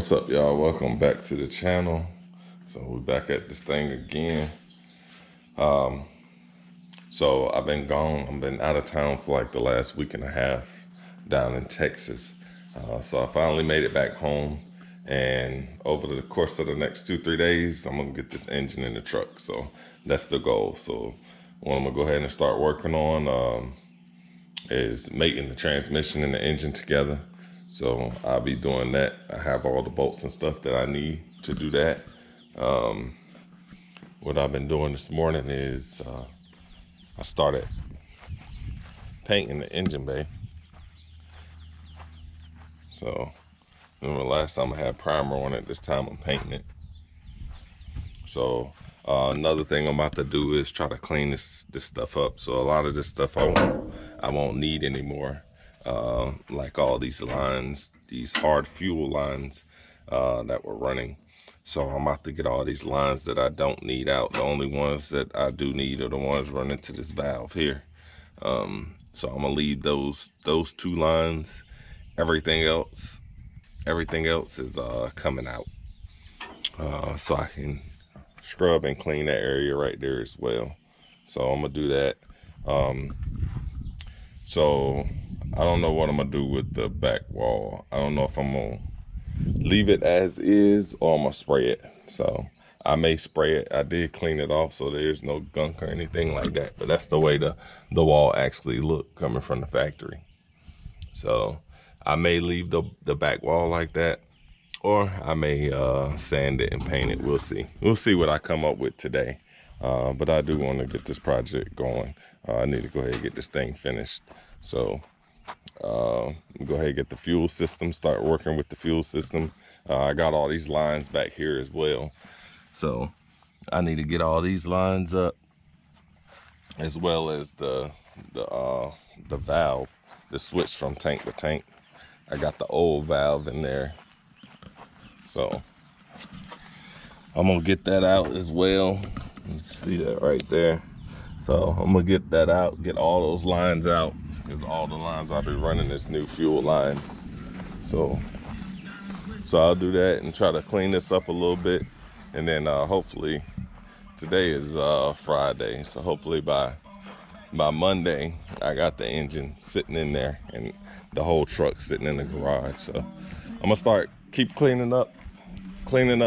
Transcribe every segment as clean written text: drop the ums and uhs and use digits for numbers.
What's up, y'all? Welcome back to the channel. So we're back at this thing again. So I've been gone. I've been out of town for like the last week and a half down in Texas. So I finally made it back home, and over the course of the next 2-3 days, I'm gonna get this engine in the truck. So that's the goal. So what I'm gonna go ahead and start working on is making the transmission and the engine together. So I'll be doing that. I have all the bolts and stuff that I need to do that. What I've been doing this morning is I started painting the engine bay. So remember last time I had primer on it, this time I'm painting it. So another thing I'm about to do is try to clean this stuff up. So a lot of this stuff I won't need anymore. Like all these lines, these hard fuel lines that we're running. So I'm about to get all these lines that I don't need out. The only ones that I do need are the ones running to this valve here. So I'm gonna leave those two lines. Everything else is coming out. So I can scrub and clean that area right there as well. So I'm gonna do that. So I don't know what I'm gonna do with the back wall. I don't know if I'm gonna leave it as is or I'm gonna spray it. So I may spray it. I did clean it off so there's no gunk or anything like that, but that's the way the wall actually looked coming from the factory. So I may leave the back wall like that, or I may sand it and paint it. We'll see. We'll see what I come up with today. But I do want to get this project going. I need to go ahead and get this thing finished. So go ahead and get the fuel system, start working with the fuel system. I got all these lines back here as well. So I need to get all these lines up, as well as the valve, the switch from tank to tank. I got the old valve in there. So I'm gonna get that out as well. You see that right there. So I'm gonna get that out, get all those lines out, because all the lines I'll be running is new fuel lines. So I'll do that and try to clean this up a little bit, and then hopefully today is Friday, so hopefully by Monday I got the engine sitting in there and the whole truck sitting in the garage. So I'm gonna keep cleaning up in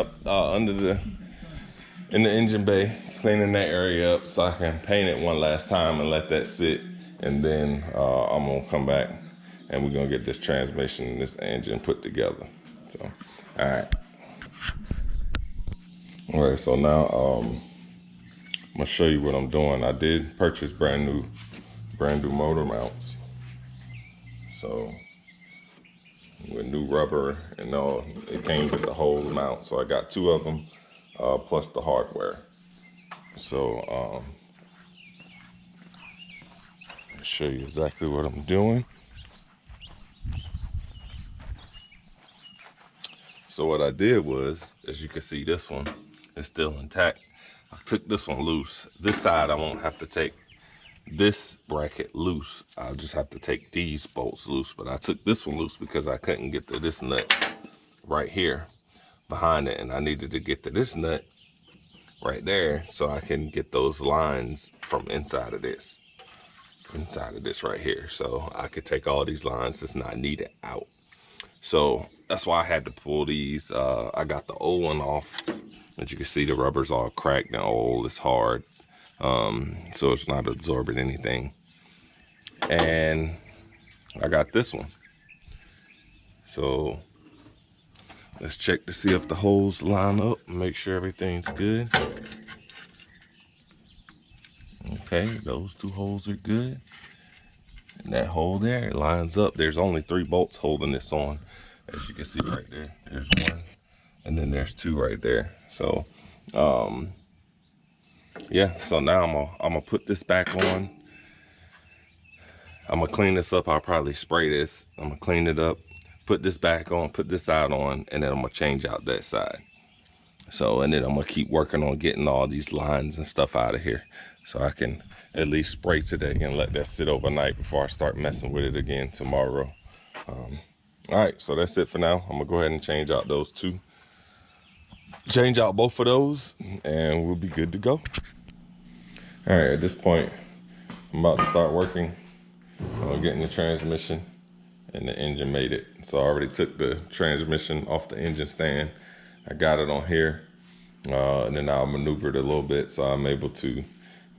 the engine bay, cleaning that area up so I can paint it one last time and let that sit. And then I'm gonna come back and we're gonna get this transmission and this engine put together. So, all right, so now I'm gonna show you what I'm doing. I did purchase brand new motor mounts. So with new rubber and all, it came with the whole mount. So I got 2 of them, plus the hardware. So I'll show you exactly what I'm doing. So what I did was, as you can see, this one is still intact. I took this one loose. This side I won't have to take this bracket loose. I'll just have to take these bolts loose, but I took this one loose because I couldn't get to this nut right here behind it, and I needed to get to this nut right there so I can get those lines from inside of this right here, so I could take all these lines that's not needed out. So that's why I had to pull these. I got the old one off. As you can see, the rubber's all cracked and old. It's hard, so it's not absorbing anything. And I got this one. So let's check to see if the holes line up and make sure everything's good. Okay, those 2 holes are good. And that hole there, it lines up. There's only 3 bolts holding this on. As you can see right there, there's 1, and then there's 2 right there. So, yeah, so now I'm gonna put this back on. I'm gonna clean this up. I'll probably spray this. I'm gonna clean it up, put this back on, put this side on, and then I'm gonna change out that side. So, and then I'm gonna keep working on getting all these lines and stuff out of here, so I can at least spray today and let that sit overnight before I start messing with it again tomorrow. All right, so that's it for now. I'm gonna go ahead and change out both of those, and we'll be good to go. All right, at this point, I'm about to start working on getting the transmission and the engine mated. So I already took the transmission off the engine stand. I got it on here, and then I'll maneuver it a little bit so I'm able to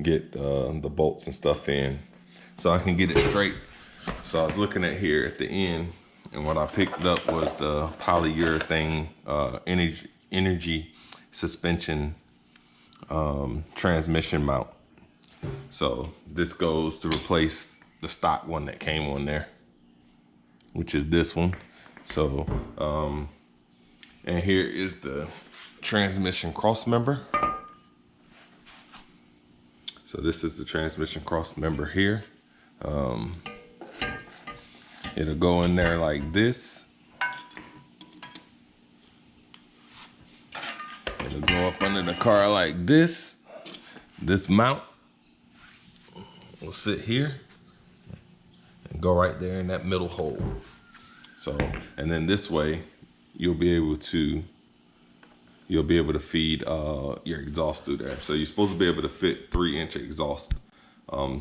get the bolts and stuff in so I can get it straight. So I was looking at here at the end, and what I picked up was the polyurethane energy suspension transmission mount. So this goes to replace the stock one that came on there, which is this one. So, and here is the transmission cross member. So this is the transmission cross member here. It'll go in there like this. It'll go up under the car like this. This mount will sit here and go right there in that middle hole. So, and then this way, you'll be able to feed your exhaust through there. So you're supposed to be able to fit 3-inch exhaust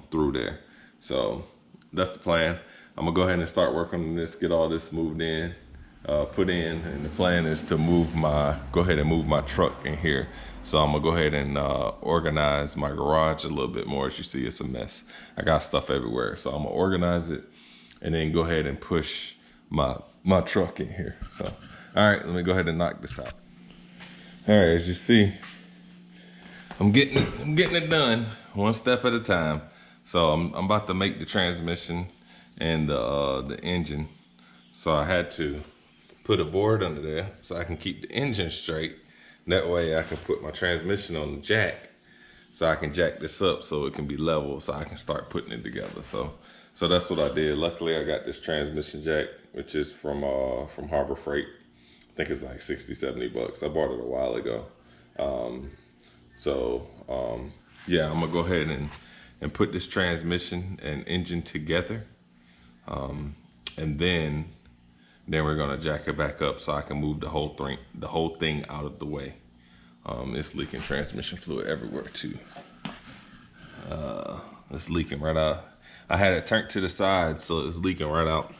through there. So that's the plan. I'm gonna go ahead and start working on this, get all this moved in, put in, and the plan is to go ahead and move my truck in here. So I'm gonna go ahead and organize my garage a little bit more. As you see, it's a mess. I got stuff everywhere. So I'm gonna organize it and then go ahead and push my truck in here. So, all right, let me go ahead and knock this out. All right, as you see, I'm getting it done one step at a time. So I'm about to make the transmission and the engine. So I had to put a board under there so I can keep the engine straight. That way I can put my transmission on the jack, so I can jack this up so it can be level, so I can start putting it together. So that's what I did. Luckily I got this transmission jack, which is from Harbor Freight. I think it's like 60, 70 bucks. I bought it a while ago. Yeah, I'm gonna go ahead and put this transmission and engine together. And then we're gonna jack it back up so I can move the whole thing out of the way. It's leaking transmission fluid everywhere too. It's leaking right out. I had it turned to the side, so it's leaking right out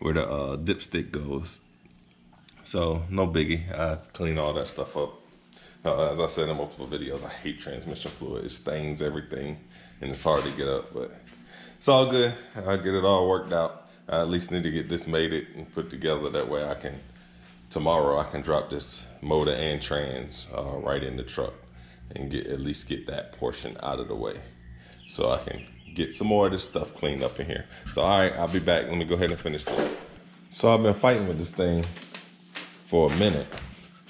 where the dipstick goes. So no biggie. I clean all that stuff up. As I said in multiple videos, I hate transmission fluid. It stains everything and it's hard to get up, but it's all good. I'll get it all worked out. I at least need to get this mated and put together. That way tomorrow I can drop this motor and trans right in the truck and at least get that portion out of the way so I can get some more of this stuff cleaned up in here. So all right, I'll be back. Let me go ahead and finish this. So I've been fighting with this thing for a minute.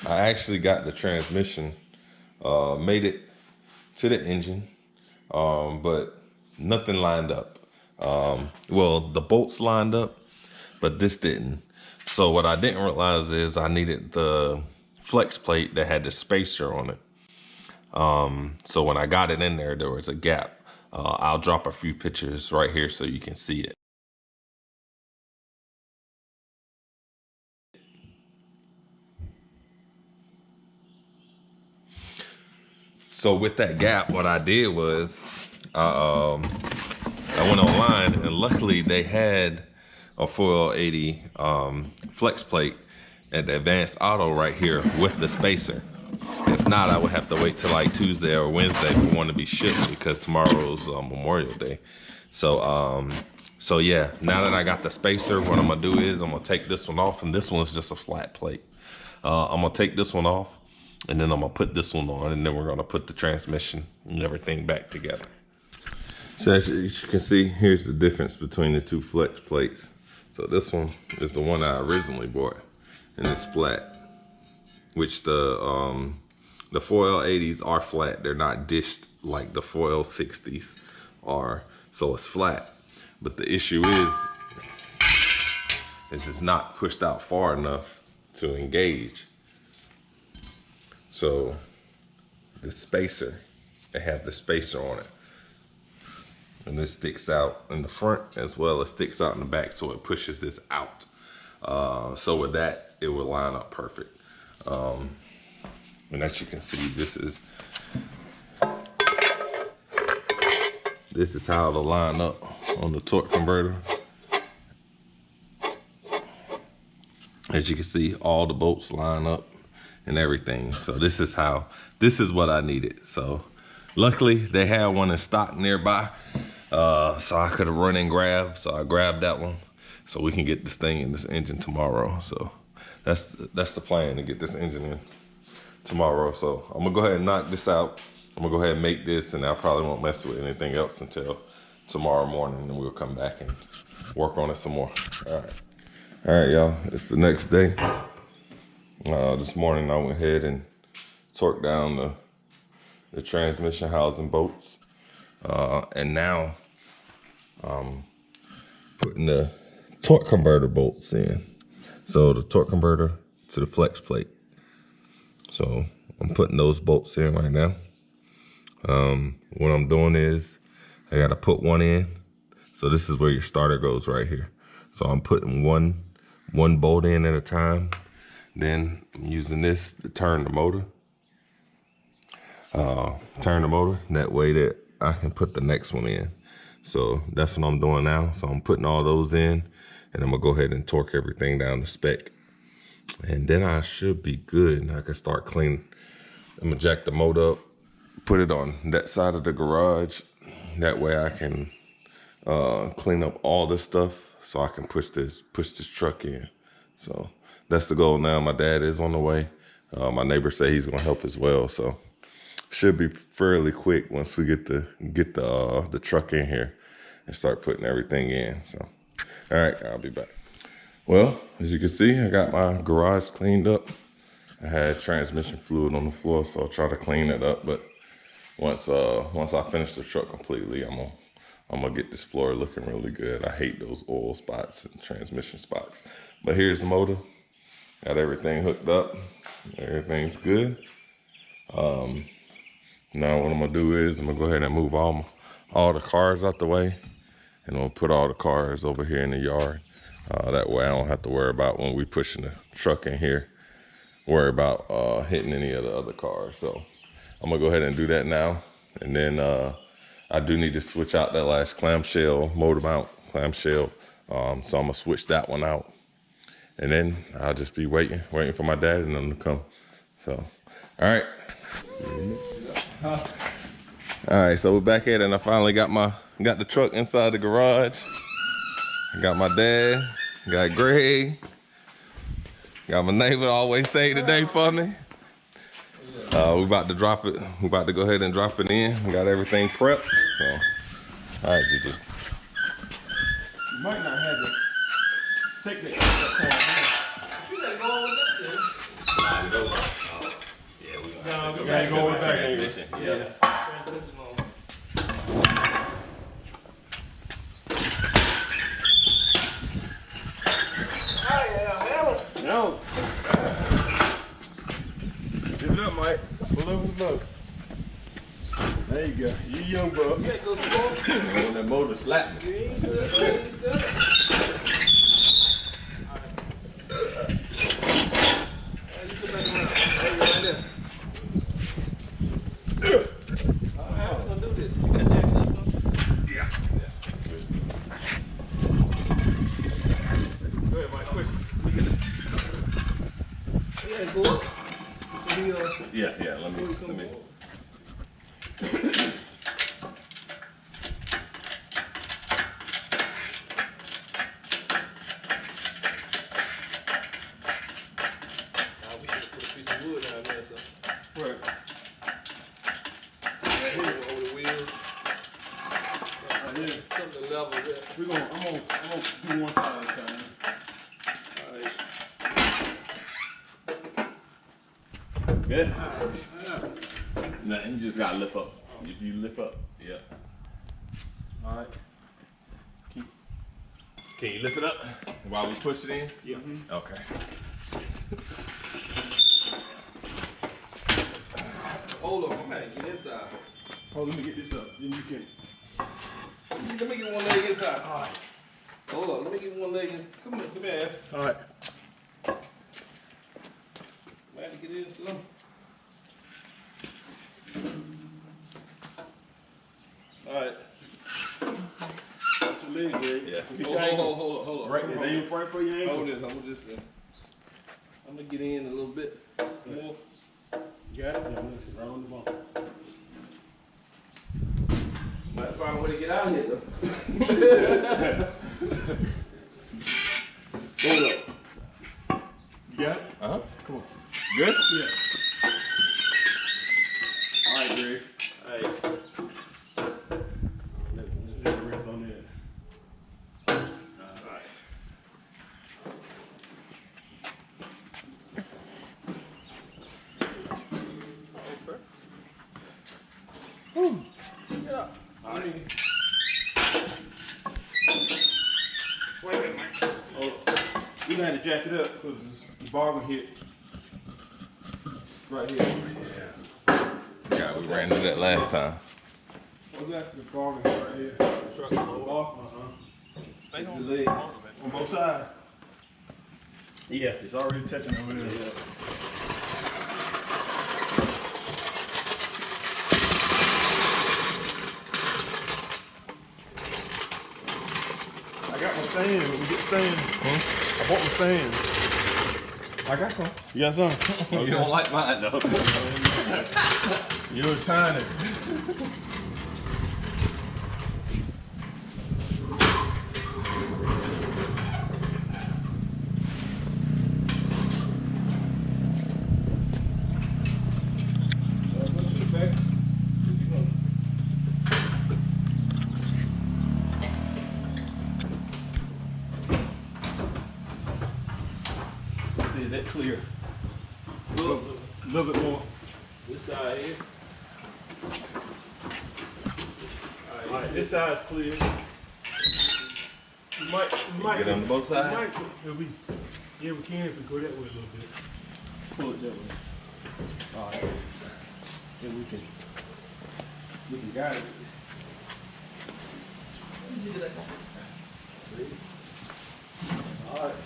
I actually got the transmission mated to the engine, but nothing lined up. Well, the bolts lined up, but this didn't. So what I didn't realize is I needed the flex plate that had the spacer on it. So when I got it in there, there was a gap. I'll drop a few pictures right here so you can see it. So with that gap, what I did was I went online, and luckily they had a 4L80 flex plate at the Advanced Auto right here with the spacer. If not, I would have to wait till like Tuesday or Wednesday for one to be shipped, because tomorrow's Memorial Day. So yeah, now that I got the spacer, what I'm gonna do is I'm gonna take this one off, and this one's just a flat plate. I'm gonna take this one off, and then I'm gonna put this one on, and then we're gonna put the transmission and everything back together. So as you can see, here's the difference between the two flex plates. So this one is the one I originally bought, and it's flat, which the 4L80s are flat. They're not dished like the 4L60s are, so it's flat. But the issue is it's not pushed out far enough to engage. So the spacer, they have the spacer on it. And this sticks out in the front as well as sticks out in the back, so it pushes this out. So with that, it would line up perfect. And as you can see, this is how it'll line up on the torque converter. As you can see, all the bolts line up and everything. So this is what I needed. So luckily they had one in stock nearby. So I could have run and grabbed. So I grabbed that one so we can get this thing in this engine tomorrow. So that's the plan, to get this engine in tomorrow. So I'm gonna go ahead and knock this out. I'm gonna go ahead and make this, and I probably won't mess with anything else until tomorrow morning, and we'll come back and work on it some more. All right, y'all, it's the next day. This morning I went ahead and torqued down the transmission housing bolts. And now I'm putting the torque converter bolts in. So the torque converter to the flex plate. So I'm putting those bolts in right now. What I'm doing is I gotta put one in. So this is where your starter goes right here. So I'm putting one bolt in at a time. Then I'm using this to turn the motor. That way that I can put the next one in. So that's what I'm doing now. So I'm putting all those in, and I'm gonna go ahead and torque everything down to spec. And then I should be good, and I can start cleaning. I'm gonna jack the motor up, put it on that side of the garage. That way I can clean up all this stuff so I can push this truck in. So that's the goal now. My dad is on the way. My neighbor said he's gonna help as well. So should be fairly quick once we get the truck in here and start putting everything in. So, all right, I'll be back. Well, as you can see, I got my garage cleaned up. I had transmission fluid on the floor, so I'll try to clean it up. But once I finish the truck completely, I'm gonna get this floor looking really good. I hate those oil spots and transmission spots. But here's the motor. Got everything hooked up. Everything's good. Now what I'm gonna do is I'm gonna go ahead and move all the cars out the way, and I'm gonna put all the cars over here in the yard. That way I don't have to worry about, when we pushing the truck in here, worry about hitting any of the other cars. So I'm gonna go ahead and do that now. And then I do need to switch out that last clamshell, motor mount clamshell. So I'm gonna switch that one out. And then I'll just be waiting for my dad and them to come. So, all right. All right, so we're back at it, and I finally got the truck inside the garage. I got my dad, got Greg, got my neighbor always say today for me. We about to drop it. We about to go ahead and drop it in. We got everything prepped. So, all right, Gigi. You might not have to take that corner. You gotta go all the way back there. No, we gotta go all the way back there. Yeah. No. Give it up, Mike. Pull over the boat. There you go. You young buck. You gotta go slow. When that motor slapped me. Yeah, let me. We should put a piece of wood down there, so. Right. Over the wheels. Something to level that. I'm gonna do one side at a time. Good? No, you just gotta lift up. If you lift up, yeah. All right. Can you lift it up while we push it in? Yeah. Okay. Hold on, okay, get inside. Oh, let me get this up. Then you can. Let me get one leg inside. All right. Hold on, let me get one leg in. Come here. All right. Might have to get in some. All right. What's your leg, Greg? Yeah. Get your ankle. Hold on. Right there. They in front for your ankle. Hold this. I'm gonna get in a little bit more. You got it? Yeah, listen, right on the bump. Might find a way to get out of here though. Hold up. You got it? Uh-huh. Come on. Good? Yeah. All right, Greg. All right. Let it rest on that. All right. Okay. Whew. Get up. All right. Wait a minute, Mike. Oh, you gonna have to jack it up because the bar will hit right here. Yeah, we ran into that last time. What's that? The bar will hit right here. The bar? Stay The legs on both sides. Yeah, it's already touching over there. Yeah. I got my stand. Let me get stand. I bought my stand. I got some. You got some? Oh, you don't like mine though. You're tiny. See that clear? A little bit more. This side here. All right, this side's clear. We might Get on both sides? Yeah, we can if we go that way a little bit. Pull it that way. All right. Then we can guide it. All right.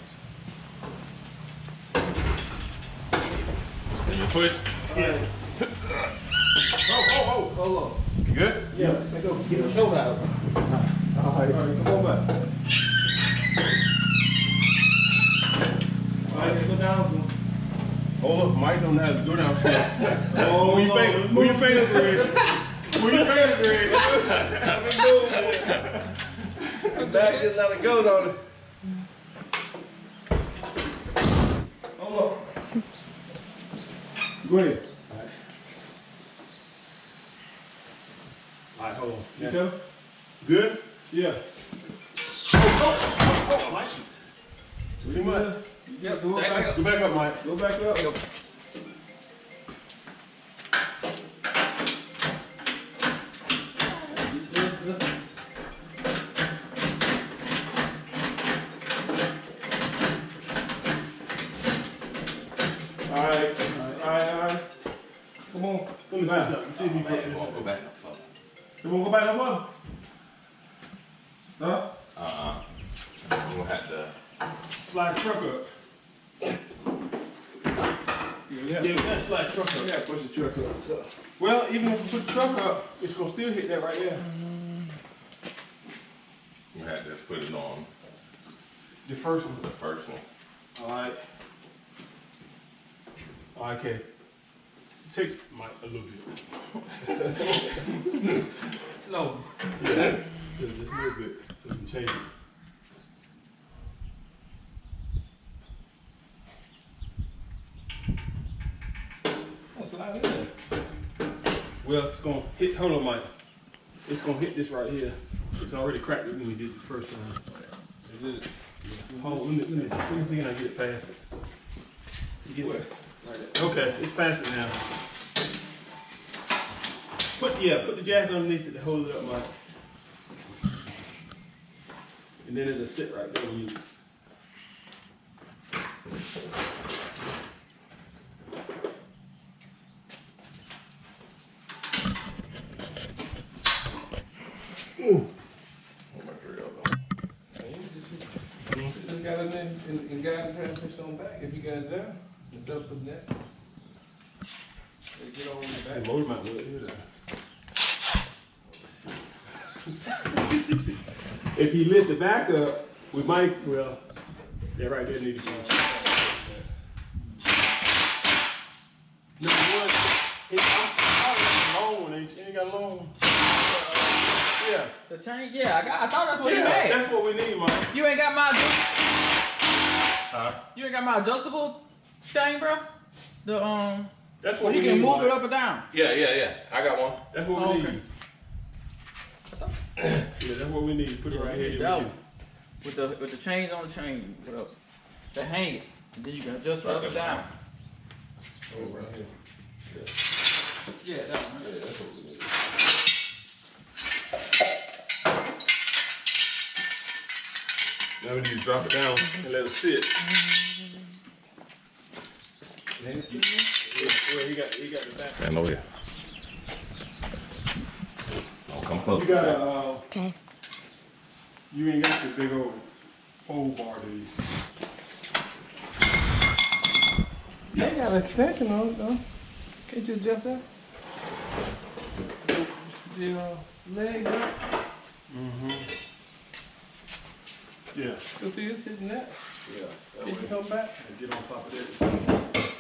And you push? Yeah. Hold on. You good? Yeah. Let go. Get the shoulder out. All right, come on back. All right, go down. Hold up, Mike don't have to go down. Oh, move your finger, Greg. Move your finger, Greg. The back just let it go, don't it? Hold up. Go ahead. All right, hold on. You go? Good? Yeah. Oh, Mike. Too much. Yep. Go back up, Mike. Go back up. All right. Come on. Let me see something. See if you can. Go back. You want to go back no more? Huh? We're gonna have to. Slide the truck up. Yeah, we gotta slide the truck up. Yeah, push the truck up. So. Well, even if we put the truck up, it's gonna still hit that right there. We had to put it on The first one. the first one. All right. Okay. It takes Mike a little bit. Slow. Yeah. Just a little bit. So we can change it. Oh, slide in there. Well, it's gonna hit. Hold on, Mike. It's gonna hit this right here. It's already cracked it when we did it the first time. It is. Hold on, let me see if I can get it past it. You get it? Right there. Okay, it's past it now. Put the jack underneath it to hold it up, Mike. And then it'll sit right there when you. Ooh. What my drill though? in there and guide the transmission on back if you got it down. Instead of putting that. Get on the back. The motor might do it here. If you lift the back up, we might, well, that right there needs to go. No, one, it's a long one, ain't got a long one. Yeah. The chain, yeah, I thought that's what you had. That's what we need, Mike. You ain't got my You ain't got my adjustable thing, bro? The That's what you we can need, move Mike. it up or down. Yeah. I got one. That's what we Okay. need. Yeah, that's what we need. Put it right here. That one. With the chains on the chain, whatever. They hang it. And then you can adjust it up or down. Oh, right here. Yeah, that one. Yeah, that's what we need. Now we need to drop it down and let it sit. Well, he got the back. Stand over here. Oh, come close. You got a, Okay. you ain't got the big old pole bar, do you? They got an extension on it, though. Can't you adjust that? The leg up? Yeah. You see this hitting that? Yeah. Can you come back? And get on top of that.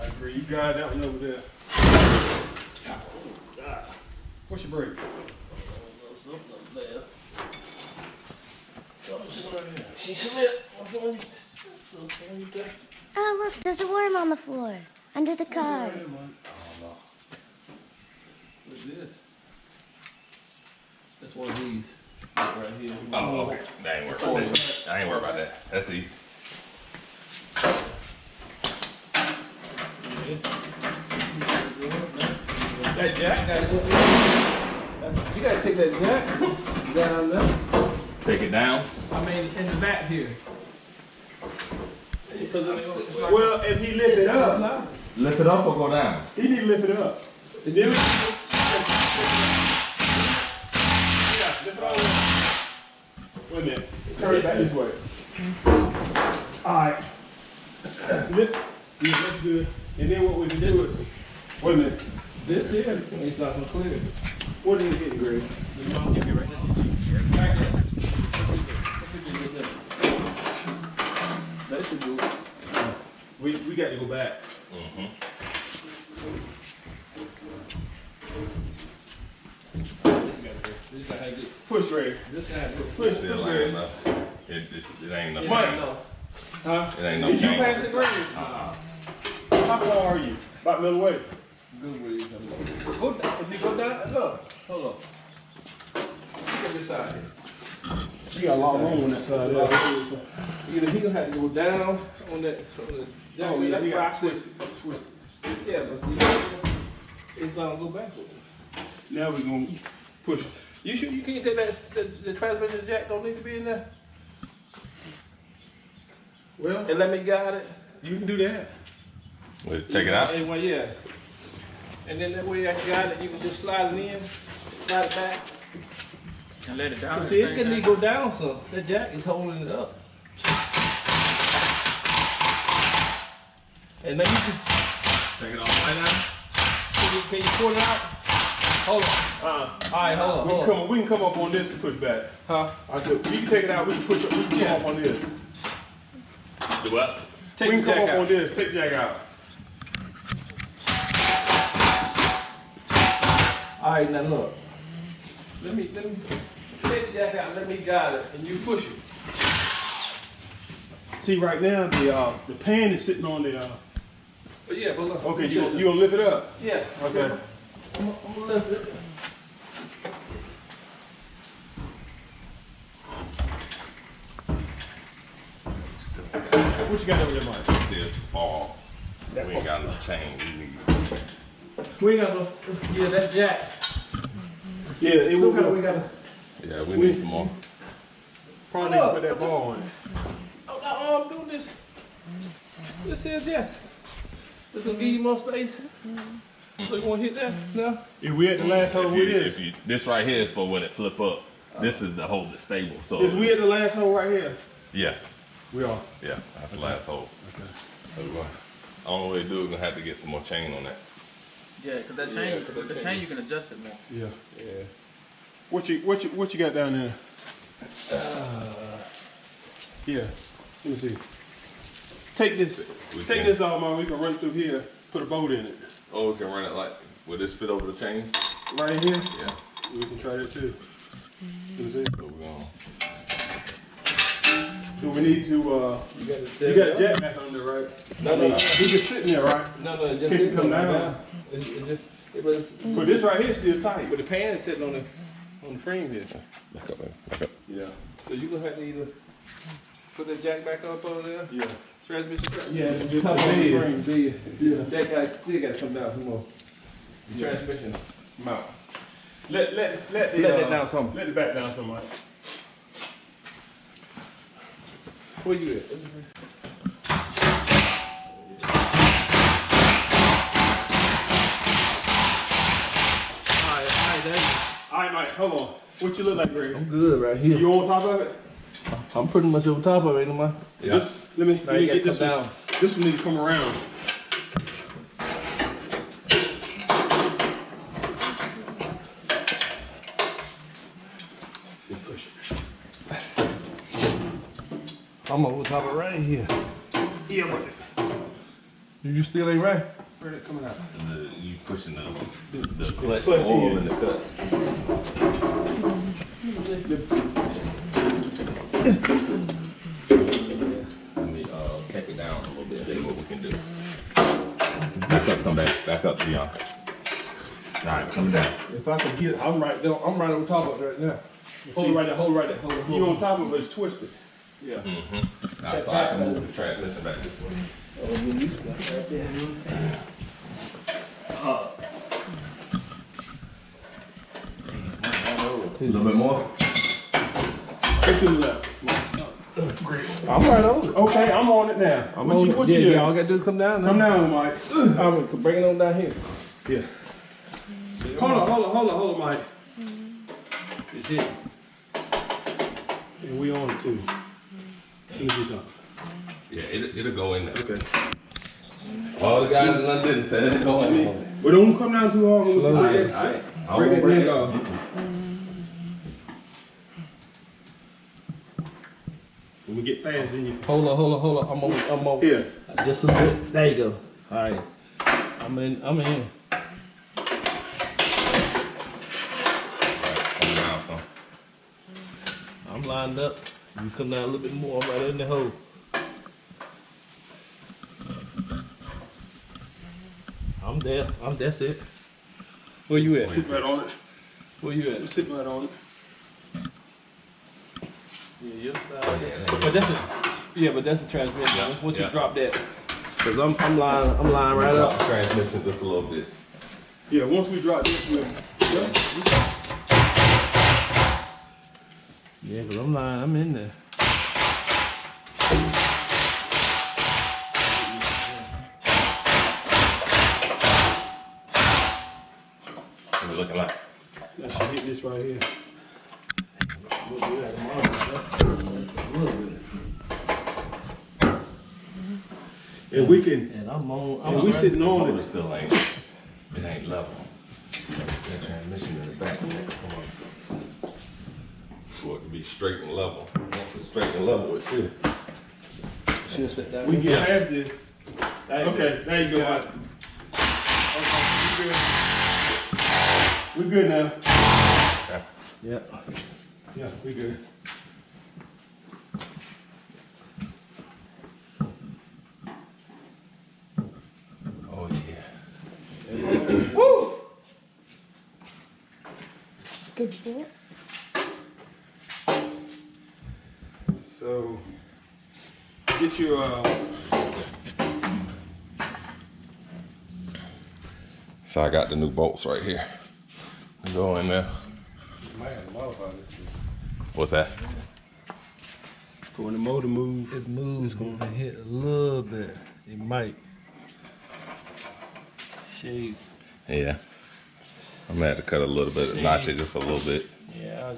I agree. You got that one over there. What's your brake? She slipped. Oh, look, there's a worm on the floor under the car. What's this? That's one of these. Right here. Oh, okay. That ain't working. I ain't worried about that. That's easy. That jack got you gotta take that jack down there. Take it down. I mean, in the back here. Well, if he lift it up, Lift it up or go down? he need to lift it up. And then lift it all up. Wait a minute. Turn it back this way. Alright. Lift. Yeah, that's good. And then what we can do is, wait a minute. This here, it's not gonna clear. What is it getting, Greg? You want to give me right there? Right there. That should do it. We got to go back. This guy had this. Push, Ray. This guy had this. Push, Still push, ain't Ray. enough. It ain't enough. Mike. change. Huh? It ain't no Did you change. pass it, Greg? How far are you? About middle way. Good ways. Go down. If you go down, look. Hold on. Look at this side here. You got a lot of room on that side. Either he gonna have to go down on that. Oh, yeah, that's why I switched it. Yeah, but see, it's gonna go backward. Now we're gonna push. You sure you can't take that? The transmission jack don't need to be in there. Well, and let me guide it. You can do that. Well, take it out. Anyway, yeah. And then that way I got it, you can just slide it in, slide it back. And let it down. See, it can go down some. That jack is holding it up. And then you can, Take it off right now. can you pull it out? Hold on. All right, hold on. We can come up on this and push back. Huh? I said, you can take it out. We can push up. We can come up on this. Do what? We can come up on this. Take the jack out. All right, now look. Let me take the jack out. Let me guide it, and you push it. See, right now the pan is sitting on the. But yeah, but look. Okay, you gonna lift it up? Yeah. Okay. I'm gonna lift it. What you got over there, Mike? This fall. We ain't got no change. We ain't got no. Yeah, that's jack. Yeah, it will. We gotta. Yeah, we need some more. Probably need to put that ball on it. Oh, I'm doing this. This is yes. This will give you more space. So you want to hit that? No. If we at the last hole, we is. This right here is for when it flip up. This is the hole that's stable. So Is we at the last hole right here? yeah, We are. yeah, that's the last hole. Okay. So only way to do it, we're gonna have to get some more chain on that. Yeah, cause that chain, you can adjust it more. Yeah. Yeah. What you got down there? Yeah. Let me see. Take this off, man. We can run through here. Put a bolt in it. Oh, we can run it like, will this fit over the chain? Right here. Yeah. We can try that too. Let me see. So we're gonna. Do we need to? You got a jack back under, right? No. He just sitting there, right? No, it just Can it come down? It was. But this right here is still tight. But the pan is sitting on the frame here. Back up, man. Back up. Yeah. So you gonna have to either put the jack back up over there. Yeah. Transmission. Yeah. Just Top on the bed. frame. The jack guy still gotta come down some more. The transmission mount. Let that down some. Let it back down some, Mike. Where you at? All right, Mike. Hold on. What you look like, Greg? I'm good right here. You on top of it? I'm pretty much over top of it, man. Yeah. Let me you get this gotta come one. down. This one needs to come around. Push it. I'm over top of it right here. Yeah, brother. You still ain't right? Where's it coming out? You pushing the clutch Clutch oil in. in the cut. Let me take it down a little bit. See what we can do. Back up, some back up, Bianca. All right, come down. If I can get it, I'm right over top of it right now. Hold right there. You on top of it, it's twisted. Yeah. All right, so I can move the transmission back this way. A little bit more. Go to the left. I'm right over it. Okay, I'm on it now. What you doing? All I gotta do is come down. Come down, Mike. I'm bring it on down here. Yeah. Hold on, Mike. It's it. And we on it too. Let me do something. Yeah, it'll go in there. Okay. All the guys in London said it'll go in there. But don't come down too hard. All right. I Bring won't it bring in, it. dog. When we get past, then you. Hold on. I'm on. Here. Just a bit. There you go. All right. I'm in. Come down some. I'm lined up. You come down a little bit more. I'm right in the hole. I'm there. That's it. Where you at? Sit right on it. Where you at? Sit right on it. Yeah, but that's the transmission. Once you Yeah. drop that, cause I'm lying right Drop up. the transmission just a little bit. Yeah, once we drop this, we'll. Yeah, cause I'm in there. What's it looking like? I should hit this right here. And we can. And I'm on. And we sitting on Motor it. still ain't. It ain't level. That transmission in the back. Come on. For it to be straight and level. Once it's straight and level, it should. She'll sit down. We get past this. Okay, there you go. Yeah. We good now. Yeah. Yeah, we good. Oh yeah. Woo! Did you see it? So, get your So I got the new bolts right here. Go in there. What's that? when the motor moves. It moves. It's gonna hit a little bit. It might. Shade. Yeah. I'm gonna have to cut a little bit, notch it just a little bit. Yeah, I'll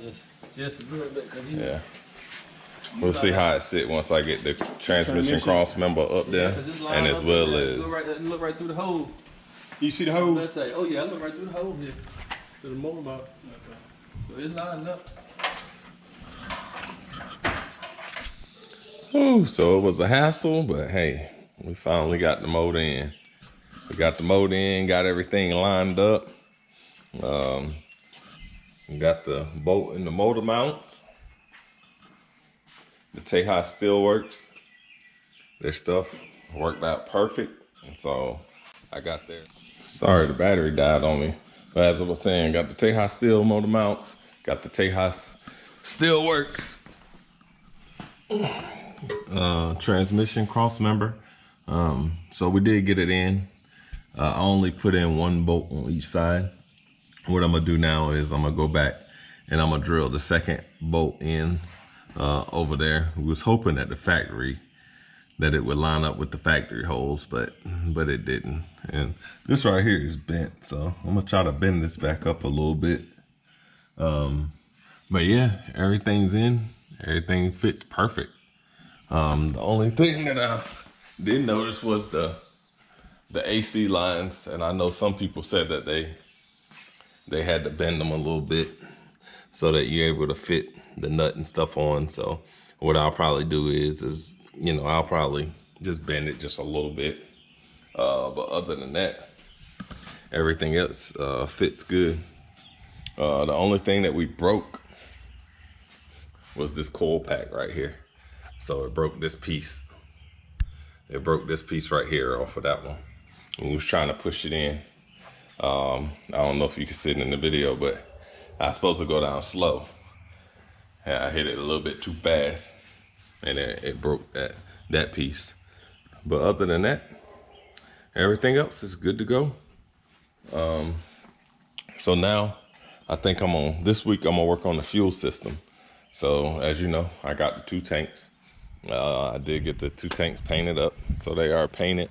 just a little bit, cause you. Yeah. We'll see how it sit once I get the transmission cross member up there, and as well as Look right through the hole. You see the hole? Let's say, oh yeah, I look right through the hole here to the motor mount. So it's lined up. Ooh, so it was a hassle, but hey, we finally got the motor in. We got the motor in, got everything lined up. Got the bolt and the motor mounts. The Tejas still works. Their stuff worked out perfect, and so I got there. Sorry, the battery died on me. But as I was saying, got the Tejas steel motor mounts. Got the Tejas still works. Transmission cross member. So we did get it in. I only put in one bolt on each side. What I'm gonna do now is I'm gonna go back and I'm gonna drill the second bolt in over there. We was hoping at the factory that it would line up with the factory holes, but it didn't. And this right here is bent, so I'm gonna try to bend this back up a little bit. But yeah, everything's in. Everything fits perfect. The only thing that I did notice was the AC lines, and I know some people said that they had to bend them a little bit so that you're able to fit the nut and stuff on. So what I'll probably do is you know, I'll probably just bend it just a little bit. But other than that, everything else fits good. The only thing that we broke was this coil pack right here. So it broke this piece. It broke this piece right here off of that one. We was trying to push it in. I don't know if you can see it in the video, but I was supposed to go down slow. And I hit it a little bit too fast, and it broke that piece. But other than that, everything else is good to go. So now I think this week I'm gonna work on the fuel system. So as you know, I got the 2 tanks. I did get the 2 tanks painted up, so they are painted.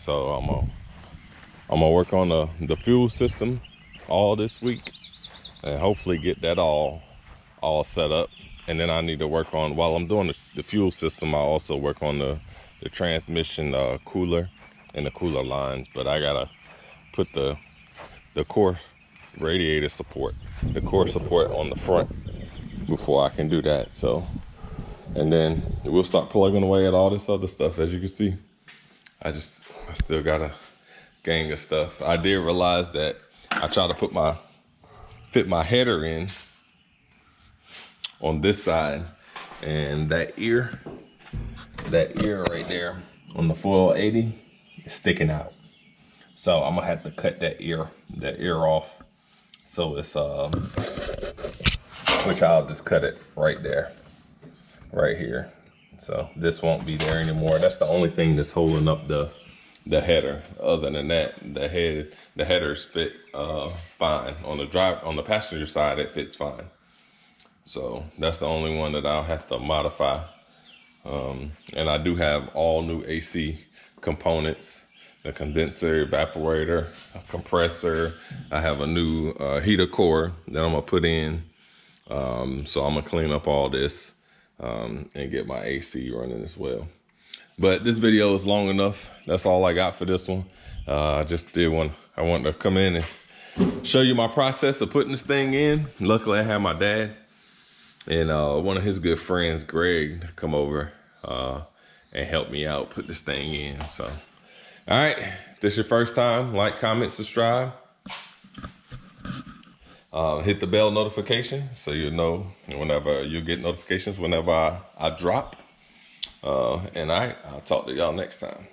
So I'm gonna work on the fuel system all this week, and hopefully get that all set up. And then I need to work on, while I'm doing the fuel system, I also work on the transmission cooler and the cooler lines. But I gotta put the core radiator support, the core support on the front before I can do that. So, and then we'll start plugging away at all this other stuff. As you can see, I still got a gang of stuff. I did realize that I tried to fit my header in on this side, and that ear right there on the 480 is sticking out. So I'm gonna have to cut that ear off. So it's which I'll just cut it right there, right here. So this won't be there anymore. That's the only thing that's holding up the header. Other than that, the headers fit fine. On the passenger side, it fits fine. So that's the only one that I'll have to modify. And I do have all new AC components: the condenser, evaporator, a compressor. I have a new heater core that I'm gonna put in. So I'm gonna clean up all this and get my AC running as well. But this video is long enough. That's all I got for this one. I wanted to come in and show you my process of putting this thing in. Luckily I have my dad and one of his good friends, Greg, to come over and help me out put this thing in. So, all right, if this is your first time, like, comment, subscribe. Hit the bell notification so you'll know whenever you get notifications whenever I drop. And I'll talk to y'all next time.